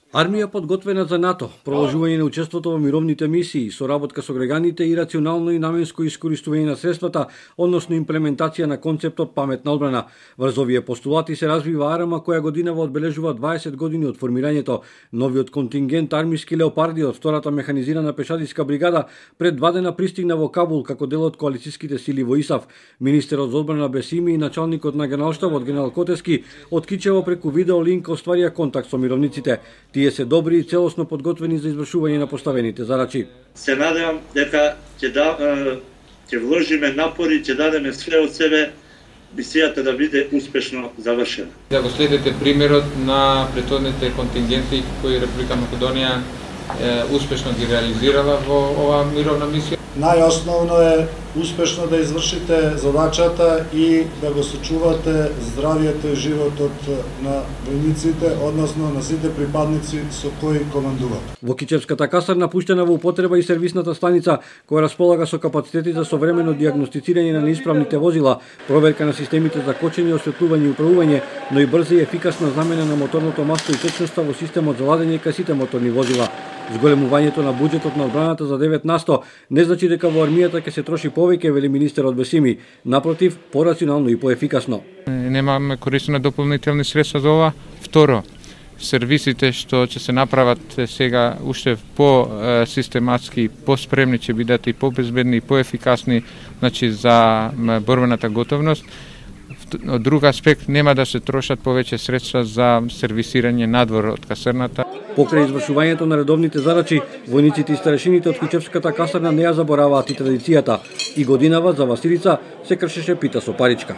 Армија подготвена за НАТО, продолжување на учеството во мировните мисии, соработка со граѓаните и рационално и наменско искористување на средствата, односно имплементација на концептот паметна одбрана. Врз овие постулати се развива АРМА која годинава одбележува 20 години од формирањето. Новиот контингент армиски леопарди од втората механизирана пешадиска бригада пред 2 дена пристигна во Кабул како дел од коалицијските сили во ИСАФ. Министерот за одбрана Бесими и началникот на генералштабот генерал Котески од Кичево преку видеолинк остварија контакт со мировниците. Тие се добри и целосно подготвени за извршување на поставените задачи. Се надевам дека ќе вложиме напори, ќе дадеме све од себе мисијата да биде успешно завршена. Да го следите примерот на претходните контингенти кои Република Македонија успешно ги реализирала во оваа мировна мисија. Најосновно е успешно да извршите задачата и да го сочувате здравието и животот на војниците, односно на сите припадници со кои командуват. Во Кичевската касарна пуштена во употреба и сервисната станица, која располага со капацитети за современо дијагностицирање на неисправните возила, проверка на системите за кочење, осветлување и управување, но и брза и ефикасна замена на моторното масло и течноста во системот за ладење кај сите моторни возила. Зголемувањето на буџетот на одбраната за 9% не значи дека во армијата ќе се троши повеќе, вели министерот Бесими, напротив, порационално и поефикасно. Немаме користено дополнителни средства за ова. Второ, сервисите што ќе се направат сега уште по-систематски, по-спремни ќе бидат и по-безбедни и поефикасни, значи за борбената готовност. Од друг аспект, нема да се трошат повеќе средства за сервисирање надвор од касарната. Покрај извршувањето на редовните задачи, војниците и старешините од Кичевската касарна не ја забораваат и традицијата. И годинава за Василица се кршеше пита со паричка.